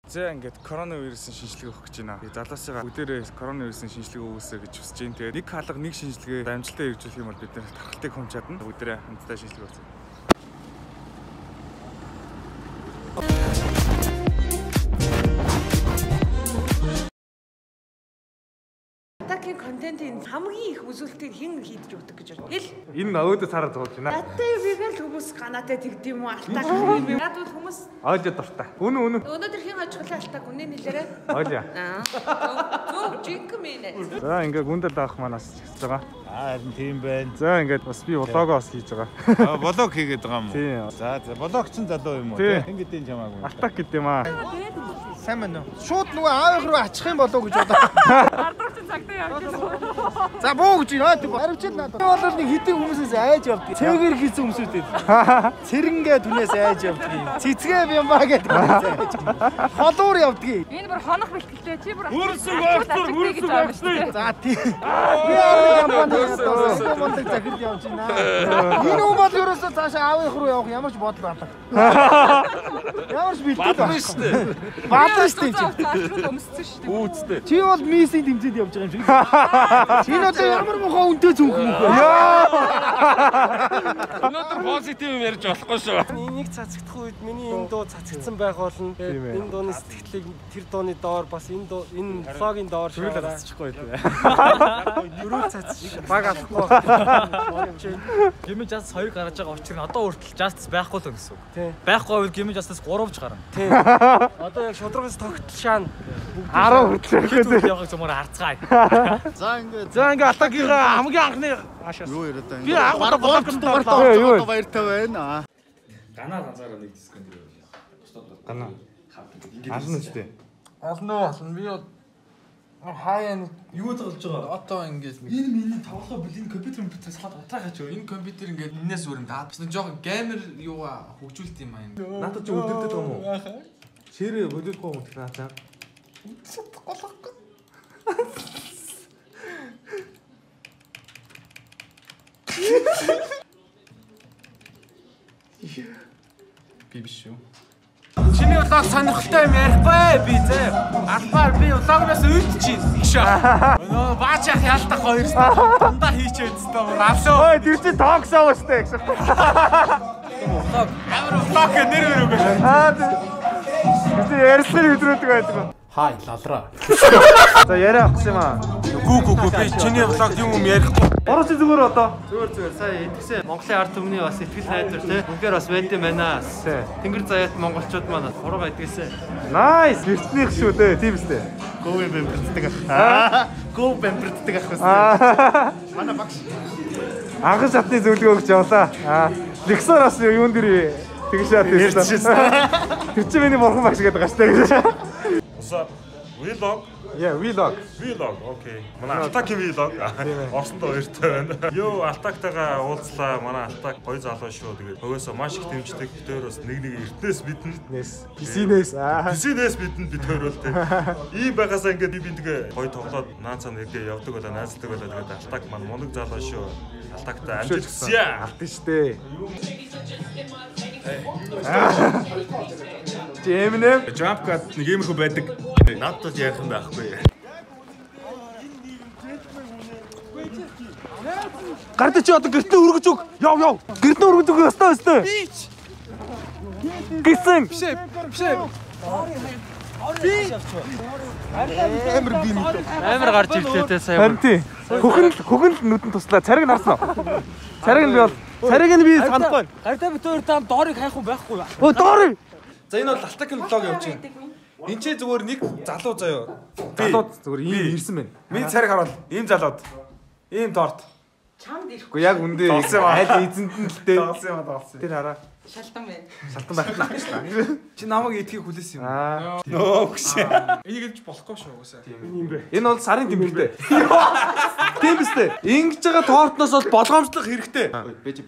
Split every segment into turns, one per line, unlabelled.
За ингээд коронавирусын шинжилгээ өгөх гэж байна. Залуусыгаа бүгдээрээ коронавирусын шинжилгээ өгөөсэй гэж хүсэж байна. Тэгээд нэг хаалга нэг шинжилгээ амжилттай хэрэгжүүлэх юм бол бид нэр тархалтыг хэмж чадна. Бүгдээрээ хамтдаа шинжилгээ өгье.
Контентын хамгийн их үзүүлэлтийг хэн хийдэж өгдөг гэж байна. Хэл.
Энэ өөдөө цаараа зогсож байна.
Аттай бигээл хүмүүс ганаатай тэгдэм юм уу? Алтаа гэх юм. Ядвал хүмүүс
Оожо дуртай. Үнэн.
Өнөөдөр хэн ажиглаа алтаа гүний нэлээрээ.
Оожо.
Зөв жинкмэнэ.
За ингээд гүндэл даах манаас хийж байгаа.
Харин тийм байна.
За ингээд бас би влогоос хийж байгаа.
Влог хийгээд байгаа юм уу?
Тийм.
За влогч нь залуу юм уу? Ингэдэйн чамаагүй.
Алтак гэдэг юм аа.
Сайн байна уу? Шууд нөгөө аавынх руу ачих юм болов гэж бодоо.
Ардагч цагтаа явж байна.
За буу гэж байна. Харивчил надад. Би бол нэг хитэн хүмүүсээс айж явдаг. Цэгээр хийсэн хүмүүсүүд. Цэрэнгээ түнээс айж явдаг. Цэцгээ бямбаа гэдэг. Холуур явдаг.
Энэ бүр хонох бэлтгэлтэй чи бүр
Үрсэг өгсөн.
За тийм. Би компани монтог захирал явж байна. Энэ хүн бол ерөөсөө цаашаа аавынх руу явах ямар ч бодол алга. Ямар ч бэлтгэл байна. Баатар шүү дээ.
өмссөн шүү дээ.
Үүцтэй.
Чи бол мисийн тэмцээд явж байгаа юм шиг. Чи одоо ямар мохоо үнтэй зүнх юм бэ?
Өнөөдөр позитив юм ярьж болохгүй шүү.
Энийг цацагдах үед миний энэ дуу цацагдсан байх болно. Энэ дууны сэтгэлийг тэр дууны доор бас энэ влогийн доор шуулаад цацчихгүй байлаа. Дөрөв цацчих. Баг алахгүй.
Гимэн Justice 2 гараж байгаа учир нь одоо хүртэл Justice байхгүй л гэсэн үг.
Тийм.
Байхгүй бол Гимэн Justice 3 ч гарна.
Тийм. Одоо яг шудрагаас тогтолшаана.
10 хүртэл
явах зумаар харцгаая.
За ингээд
атакийнхаа хамгийн анхны хашаас.
юу яриад байгаа юм?
Би агуулга болгонд
одоо баяртай байна.
Ганаа ганцаараа нэг дисконт ирээ.
Ганаа. Ална ч дээ.
Ална би хаяа
Юу тоглож байгаа?
одоо ингээд энэ миний тоглохоо бүлийн компьютер салаад утрахаач энэ компьютер ингээд энэс өөр юм даа. Бас нэг жоохон геймер юугаа хөгжүүлт юм аа энэ.
Надад ч өдөрдөд байгаа юм уу? Ширээ болиогүй юм гэх наачаа.
Голохгүй. Би биш шүү. Чиний влог сонирхолтой юм ярихгүй би зэ. Албаар би влогноос үүдчих шээ. Нөө баачаах ялдах хоёр дандаа хийчээд өстөө авлаа.
Ой, тэр чинь ток шоу штэ гэсэн.
Амар влог нэр өрөөгөө.
Тэр ярьсан өдрөөдөг байдаг.
Хай лалраа.
За яриа авах юм аа.
Гүү би чиний влог юм ярихгүй.
Орос зүгээр одоо.
Зүгээр сая итгэсэн Монголын ард түмний бас ихтгэл найдвар тий. Үнээр бас байд юм байна. Тэнгэр заяат монголчууд маань хурга идгээсэн.
Найс. Гэртнийх шүү дээ. Тийм үстэй.
Говийн бэмбэрддэг ах. Гов бэмбэрддэг ах байна. Манай багш.
Анхан шатны зөвлөгөө өгч явлаа. Лексор бас юун дээр тэгшээд ирсэн. Тэр чинь миний бурхан багш гэдэг гаштай гэж.
Vlog.
Yeah, vlog.
Vlog. Окей. Манай Алтаки vlog. Орсондоо баяртай байна. Йоо, Алтактайгаа уулзлаа. Манай Алтак гоё залуу шүү. Тэгээд нөгөөсөө маш их дэмждэг. Битээр бас нэг эртнээс бидэн.
Писинээс.
Писинээс бидэн бид хөрөөлтэй. Ийм байгаасаа ингээд би тэгээ гоё тоглоод наацаа нэгээ явдаг байлаа, найздаг байлаа. Тэгээд Алтак маань мундаг залуу шүү. Алтактай амжилт хүсье.
Алтан штэ. Эмнэм jump cut нэг иймэрхүү байдаг.
Надад яах юм байхгүй.
Гардаа чи одоо гэртээ өргөж өг. Яв. Гэртээ өргөж өг өстой. Гисэн. Биш.
Амар гарч ирлээ те сая.
Харин тий. Хөхөн л нүдэн туслаа. Цариг нарсан уу? Цариг нь би бол цариг нь би санахгүй.
Гардаа бит өөр таам доорыг хайх уу байхгүй.
Өө доорыг.
За энэ бол Алтакийн влог явж байна. Энд чи зүгээр нэг залуу заяа.
Залууд зүгээр ийм ирсэн байна.
Миний цариг харуул. Ийм залууд. Ийм торт.
Чамд ирэх.
Уу яг үндэ аль эзэнд нь л дээ.
Доолсон.
Тэр хараа.
Шалтан байна.
Шалтан байх гэж байна.
Чи намайг идэхийг хүлээсэн юм.
Нөө гэж.
Энийг хэлж болохгүй шүү уусаа.
Энэ бол сарын тэмдэгтэй. Тийм биз дээ. Ингэж байгаа тортноос бол болгоомжлох хэрэгтэй.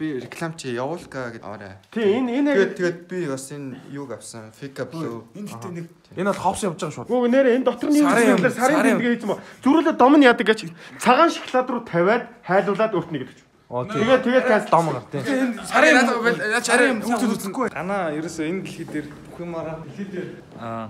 Би реклам чи явуулка гэдэг аваарай.
Тийм энэ
Тэгээд би бас энэ юуг авсан. Fika Blue.
Энэ гэтээ нэг
энэ бол ховс явж байгаа шууд.
Гүү нэрээ энэ дотор нь юм сарын тэмдэгэ хийсэн мө. Зүрүүлээ дом нь яадаг гэж цагаан шоколад руу тавиад хайлуулад өртнө гэдэг. Тэгээд каст дом гар тий.
Сарын надад чараа хүүхдүүд үзэхгүй. Ганаа ерөөсөө энэ дэлхий дээр бүх юмараа дэлхий дээр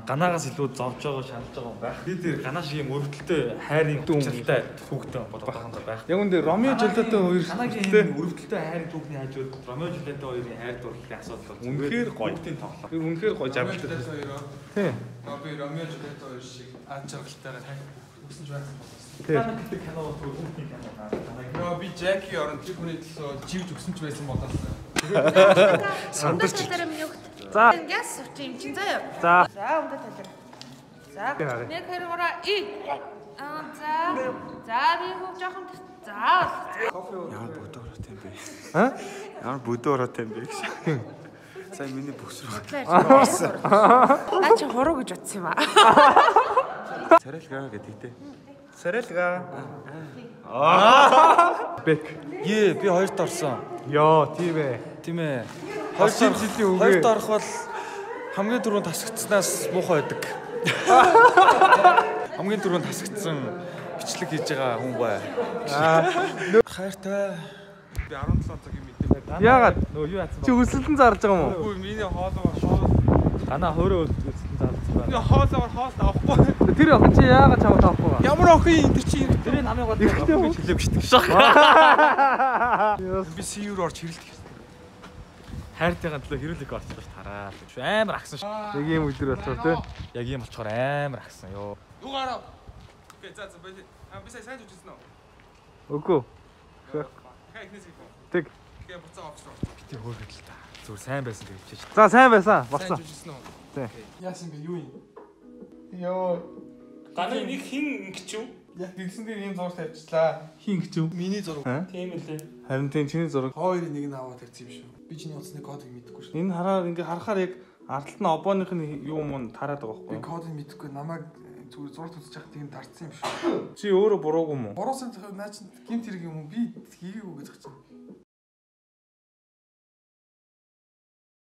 Ганаагаас илүү зовж байгаа, шаналж байгаа юм байх. Би тэр ганаа шиг юм өрөвдөлтөй хайрын хүчтэй хүүхдтэй бодохондоо байх.
яг үндэ Ромео Жулиеттэй хоёр
Ганагийн өрөвдөлтөй хайрын түүхний хажууд Ромео Жулиеттэй хоёрын хайр дурлалын асуудал бол
үнэхээр гоё тийм тоглоо. Тэр үнэхээр гоё жаргалтай.
Тий.
Би Ромео Жулиет хоёр шиг ад жаргалтайгаар хүсэж байсан байна.
Ганагийн кино бол түүхний кино наа.
Би Жаки орон тэр хүний төлөө живж өгсөн ч байсан болоо.
Сандарч.
За.
Ингээс сууч юм чин заяа.
За.
За өмдө талэр. За. Нэг хэрэг и. За. За би хөв жоохон за.
Ямар бүдүүртэй юм бэ?
Аа?
Ямар бүдүүртэй юм бэ гэж. Сайн миний бөхсөр.
А чи хороо гэж утсан юм аа.
Царайлгаа гэдэг дээ.
Сарэлга. Бэк.
Би хоёрт орсон.
Йоо, тийм ээ.
Тийм ээ.
Хоёр жилийн үгээ.
Хоёрт орох бол хамгийн түрүүнд тасагдсанаас муухай байдаг. Хамгийн түрүүнд тасагдсан бичлэг хийж байгаа хүн бай. Хайртай.
Би 17 цагийн мэдээ.
Яагаад?
Нөө юу яатсан
Чи өсөлтөн зарж байгаа юм уу?
Үгүй миний хоолоогоор шууд
Ганаа хоороо үлдсэн заалцсан байна.
миний хоолоогоор хоол авахгүй.
Тэр охин чи яагаад чамд авахгүй вэ?
Ямар охин энэ чи
Тэрийн намайг гол би хэлэв гişдэг шах.
би сүүр орч хэрэлдэх.
Хайртайгаа төлөө хэрүүлэг орчихлоо тараа. Амар агсан ш.
Нэг юм өдөр болчихор тий.
Яг ийм болчоор амар агсан ёо.
Юугаараа. Окей за би сайн жүжигсэн үү?
Үгүй.
Хай ихнээс их.
Тэг.
Гэ буцаа авчихсан.
Гэтэ хөөргөл та. Зүгээр сайн байсан гэж хэлж.
За сайн байсан. Болсон.
Жүжигсэн үү?
Тий.
Яасан бэ юу юм?
Йоо.
Ганы нэг хин ингэч үү?
Яг тэгсэн дээр ийм зураг тавьчихлаа.
Хин гэж юу?
Миний зураг.
Аа?
Тийм үлээ.
Харин тийм чиний зураг.
Хоёрын нэг нь аваад тавьчих юм шүү. Би чиний утасны кодыг мэдэхгүй шүү.
Энэ хараад ингээ харахаар яг ардалт нь обооных нь юу юм тараад байгаа
Би
байхгүй юу?
кодыг мэдэхгүй намайг зүгээр зураг үзэж явах тийм дарцсан юм шүү.
Чи өөрөө буруугүй юм уу?
Бороосон наа чи гимт хэрэг юм уу? Би хийгээгүй гэж хэлж байна.